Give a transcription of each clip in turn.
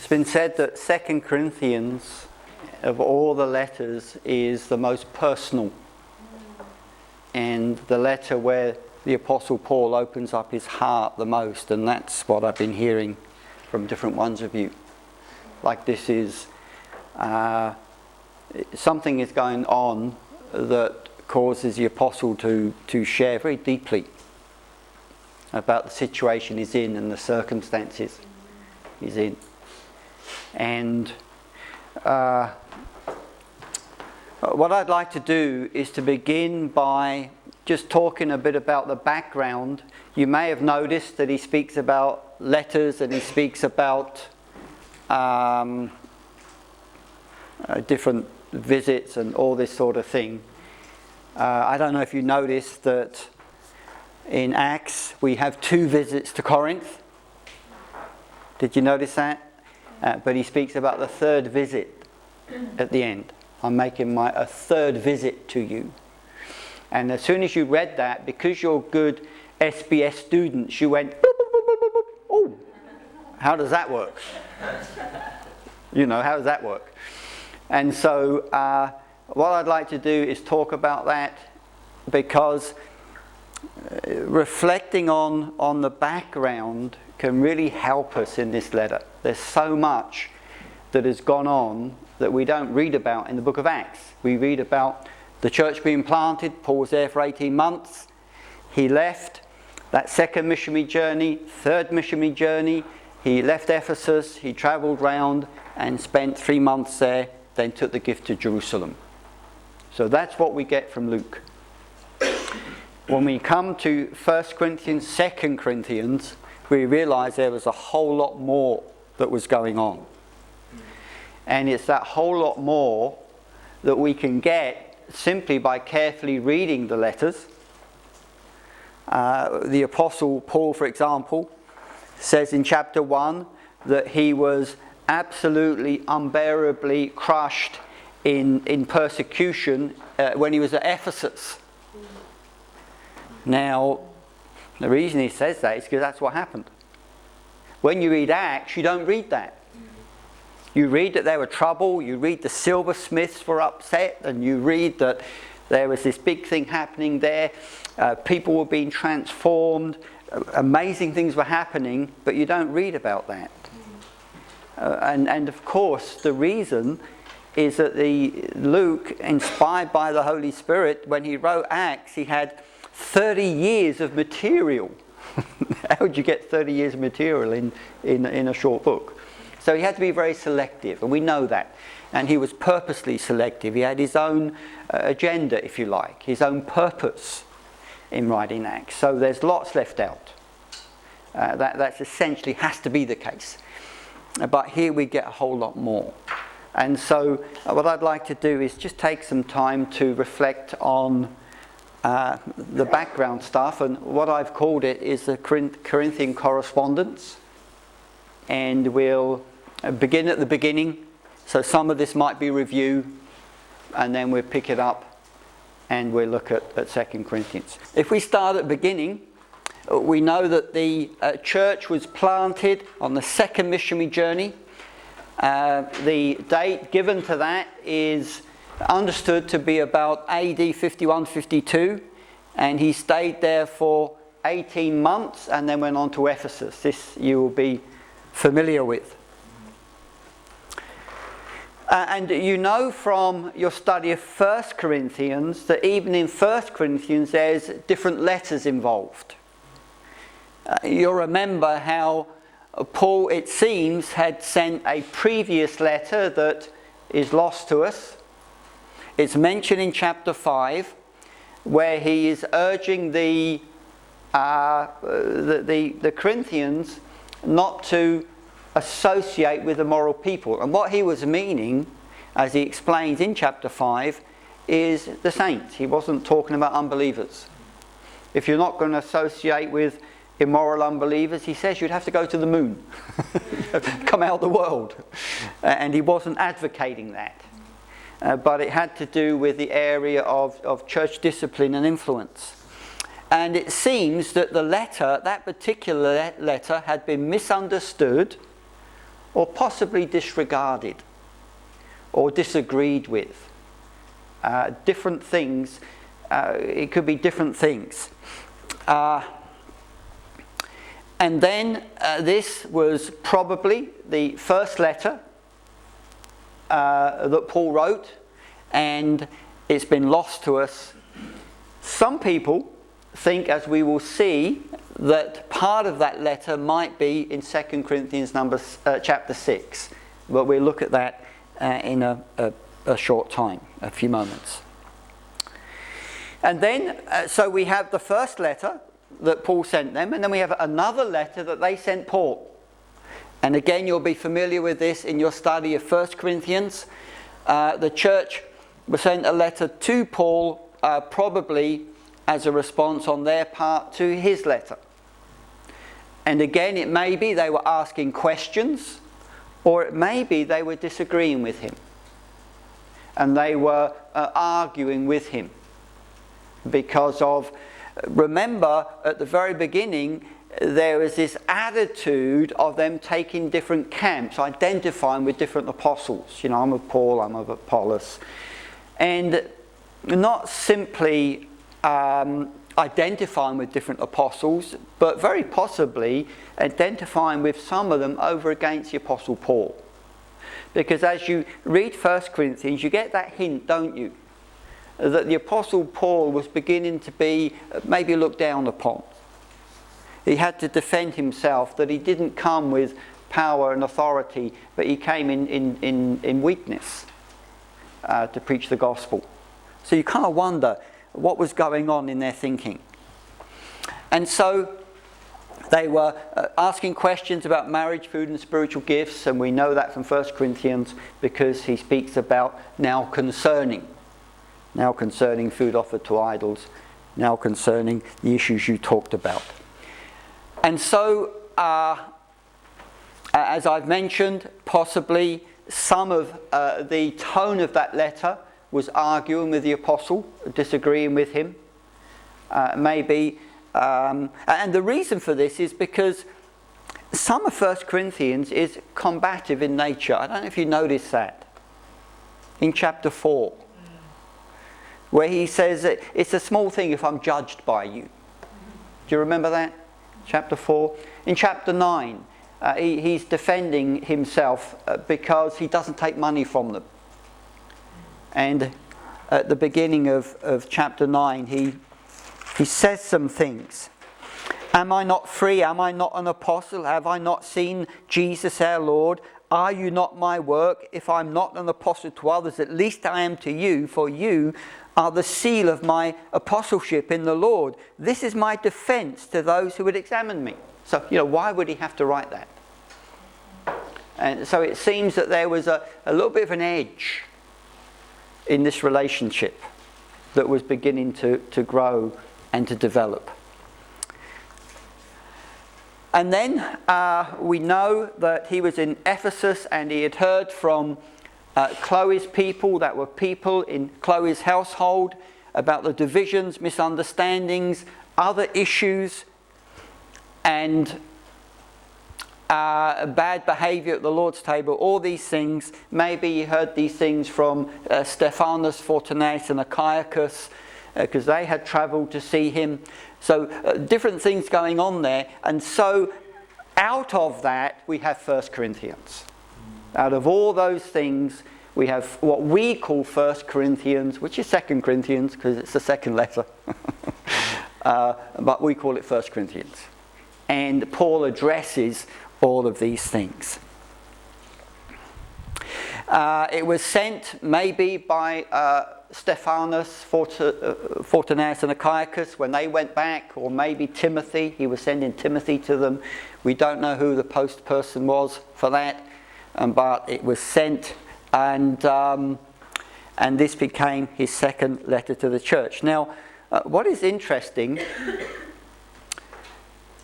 It's been said that 2 Corinthians, of all the letters, is the most personal. And the letter where the Apostle Paul opens up his heart the most, and that's what I've been hearing from different ones of you. Like this is, something is going on that causes the Apostle to share very deeply about the situation he's in and the circumstances he's in. And what I'd like to do is to begin by just talking a bit about the background. You may have noticed that he speaks about letters and he speaks about different visits and all this sort of thing. I don't know if you noticed that in Acts we have 2 visits to Corinth. Did you notice that? But he speaks about the 3rd visit at the end. I'm making a 3rd visit to you. And as soon as you read that, because you're good SBS students, you went, boop, boop, boop, boop, boop, boop. Oh, how does that work? You know, how does that work? And so what I'd like to do is talk about that, because reflecting on the background can really help us in this letter. There's so much that has gone on that we don't read about in the book of Acts. We read about the church being planted. Paul was there for 18 months. He left. That 2nd missionary journey, 3rd missionary journey, he left Ephesus, he travelled round and spent 3 months there, then took the gift to Jerusalem. So that's what we get from Luke. When we come to 1 Corinthians, 2 Corinthians, we realise there was a whole lot more that was going on. And it's that whole lot more that we can get simply by carefully reading the letters. The Apostle Paul, for example, says in chapter 1 that he was absolutely unbearably crushed in persecution when he was at Ephesus. Now, the reason he says that is because that's what happened. When you read Acts, you don't read that. You read that there were trouble, you read the silversmiths were upset, and you read that there was this big thing happening there. People were being transformed, amazing things were happening, but you don't read about that. And of course, the reason is that Luke, inspired by the Holy Spirit, when he wrote Acts, he had 30 years of material. How would you get 30 years of material in a short book? So he had to be very selective, and we know that. And he was purposely selective. He had his own agenda, if you like, his own purpose in writing Acts. So there's lots left out. That's essentially has to be the case. But here we get a whole lot more. And so what I'd like to do is just take some time to reflect on the background stuff. And what I've called it is the Corinthian Correspondence. And we'll begin at the beginning. So some of this might be review, and then we'll pick it up and we'll look at 2 Corinthians. If we start at the beginning, we know that the church was planted on the 2nd missionary journey. The date given to that is understood to be about AD 51-52, and he stayed there for 18 months and then went on to Ephesus. This you will be familiar with. And you know from your study of 1 Corinthians that even in 1 Corinthians there's different letters involved. You'll remember how Paul, it seems, had sent a previous letter that is lost to us. It's mentioned in chapter 5, where he is urging the Corinthians not to associate with immoral people. And what he was meaning, as he explains in chapter 5, is the saints. He wasn't talking about unbelievers. If you're not going to associate with immoral unbelievers, he says you'd have to go to the moon. Come out of the world. And he wasn't advocating that. But it had to do with the area of church discipline and influence. And it seems that that particular letter had been misunderstood or possibly disregarded or disagreed with. Different things, it could be different things. And then this was probably the first letter that Paul wrote, and it's been lost to us. Some people think, as we will see, that part of that letter might be in 2 Corinthians chapter 6. But we'll look at that in a short time, a few moments. And then, so we have the first letter that Paul sent them, and then we have another letter that they sent Paul. And again, you'll be familiar with this in your study of 1 Corinthians. The church sent a letter to Paul, probably as a response on their part to his letter. And again, it may be they were asking questions, or it may be they were disagreeing with him. And they were arguing with him. Because of, remember, at the very beginning, there was this attitude of them taking different camps, identifying with different apostles. You know, I'm of Paul, I'm of Apollos. And not simply identifying with different apostles, but very possibly identifying with some of them over against the Apostle Paul. Because as you read 1 Corinthians, you get that hint, don't you? That the Apostle Paul was beginning to be maybe looked down upon. He had to defend himself, that he didn't come with power and authority, but he came in weakness to preach the gospel. So you kind of wonder what was going on in their thinking. And so they were asking questions about marriage, food and spiritual gifts, and we know that from 1 Corinthians because he speaks about now concerning food offered to idols, now concerning the issues you talked about. And so, as I've mentioned, possibly some of the tone of that letter was arguing with the apostle, disagreeing with him. Maybe, and the reason for this is because some of 1 Corinthians is combative in nature. I don't know if you noticed that. In chapter 4. Where he says, it's a small thing if I'm judged by you. Do you remember that? Chapter 4. In chapter 9, he's defending himself because he doesn't take money from them. And at the beginning of chapter 9, he says some things. Am I not free? Am I not an apostle? Have I not seen Jesus our Lord? Are you not my work? If I'm not an apostle to others, at least I am to you, for you are the seal of my apostleship in the Lord. This is my defense to those who would examine me. So, why would he have to write that? And so it seems that there was a little bit of an edge in this relationship that was beginning to grow and to develop. And then we know that he was in Ephesus and he had heard from Chloe's people, that were people in Chloe's household, about the divisions, misunderstandings, other issues, and bad behaviour at the Lord's table, all these things. Maybe he heard these things from Stephanus, Fortunatus and Achaicus, because they had travelled to see him. So different things going on there. And so out of that we have 1 Corinthians. Out of all those things, we have what we call 1 Corinthians, which is 2 Corinthians, because it's the second letter. But we call it 1 Corinthians. And Paul addresses all of these things. It was sent maybe by Stephanus, Fortunatus and Achaicus when they went back, or maybe Timothy. He was sending Timothy to them. We don't know who the post person was for that. But it was sent, and this became his second letter to the church. Now, what is interesting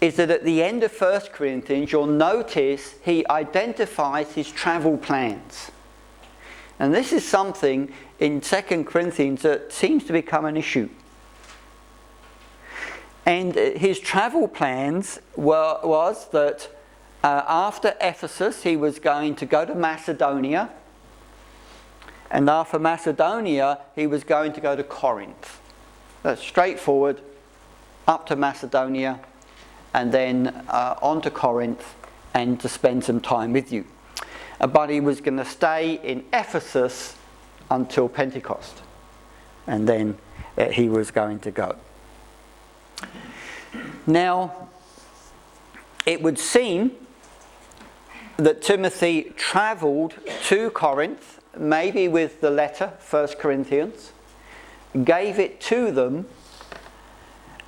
is that at the end of 1 Corinthians, you'll notice he identifies his travel plans. And this is something in 2 Corinthians that seems to become an issue. And his travel plans was that After Ephesus, he was going to go to Macedonia. And after Macedonia, he was going to go to Corinth. That's straightforward, up to Macedonia, and then on to Corinth, and to spend some time with you. But he was going to stay in Ephesus until Pentecost. And then he was going to go. Now, it would seem that Timothy travelled to Corinth, maybe with the letter, 1 Corinthians, gave it to them,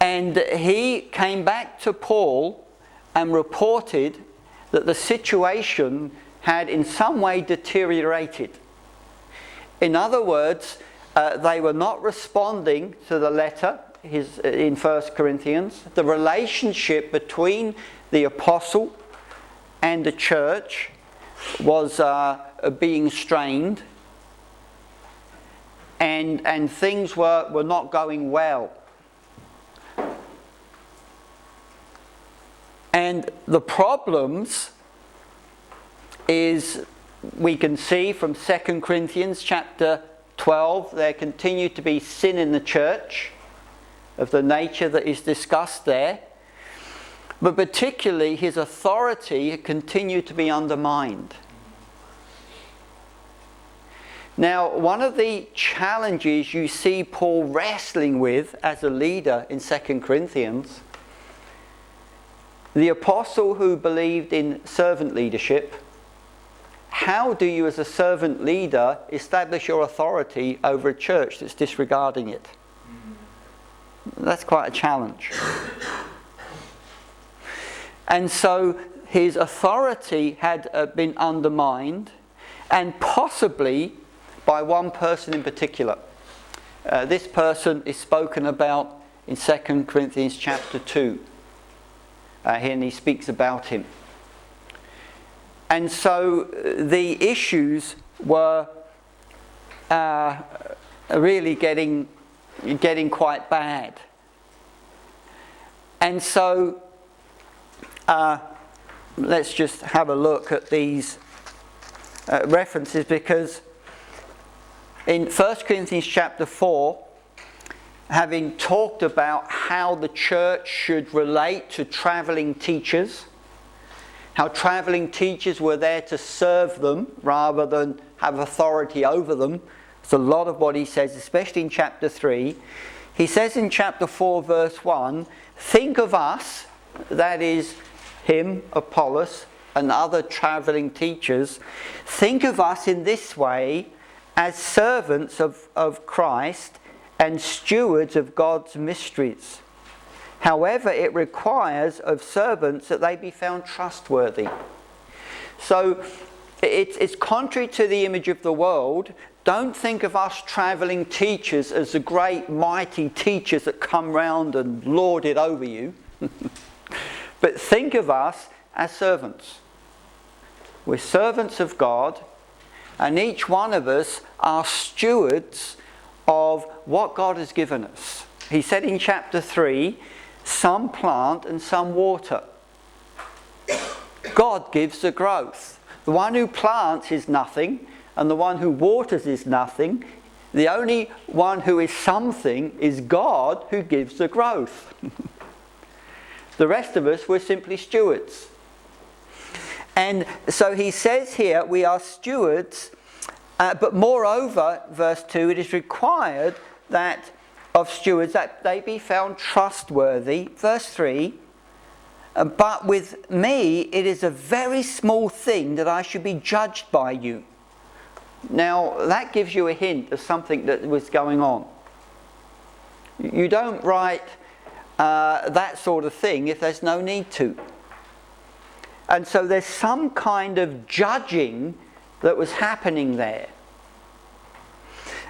and he came back to Paul and reported that the situation had in some way deteriorated. In other words, they were not responding to the letter in 1 Corinthians. The relationship between the apostle and the church was being strained, and things were not going well. And the problems is, we can see from 2 Corinthians chapter 12, there continued to be sin in the church of the nature that is discussed there. But particularly his authority continued to be undermined. Now, one of the challenges you see Paul wrestling with as a leader in 2 Corinthians, the apostle who believed in servant leadership, how do you as a servant leader establish your authority over a church that's disregarding it? That's quite a challenge. And so his authority had been undermined, and possibly by one person in particular. This person is spoken about in 2 Corinthians chapter 2. Here, and he speaks about him. And so the issues were really getting quite bad. And so let's just have a look at these references, because in 1 Corinthians chapter 4, having talked about how the church should relate to travelling teachers, how travelling teachers were there to serve them rather than have authority over them. It's a lot of what he says, especially in chapter 3. He says in chapter 4 verse 1, think of us, that is him, Apollos, and other travelling teachers, think of us in this way as servants of Christ and stewards of God's mysteries. However, it requires of servants that they be found trustworthy. So it's contrary to the image of the world. Don't think of us travelling teachers as the great mighty teachers that come round and lord it over you. But think of us as servants. We're servants of God, and each one of us are stewards of what God has given us. He said in chapter 3, some plant and some water. God gives the growth. The one who plants is nothing, and the one who waters is nothing. The only one who is something is God, who gives the growth. The rest of us, we're simply stewards. And so he says here, we are stewards, but moreover, verse 2, it is required that of stewards that they be found trustworthy. Verse 3, but with me it is a very small thing that I should be judged by you. Now that gives you a hint of something that was going on. You don't write that sort of thing if there's no need to. And so there's some kind of judging that was happening there.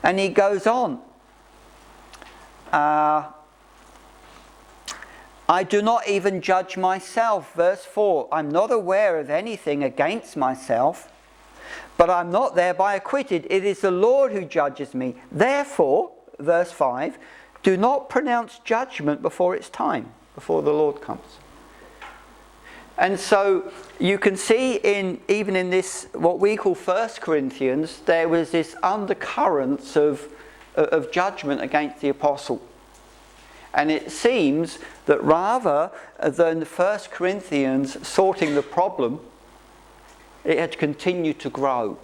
And he goes on. I do not even judge myself. Verse 4, I'm not aware of anything against myself, but I'm not thereby acquitted. It is the Lord who judges me. Therefore, verse 5, do not pronounce judgment before it's time, before the Lord comes. And so you can see even in this, what we call 1 Corinthians, there was this undercurrents of judgment against the apostle. And it seems that rather than 1 Corinthians sorting the problem, it had continued to grow.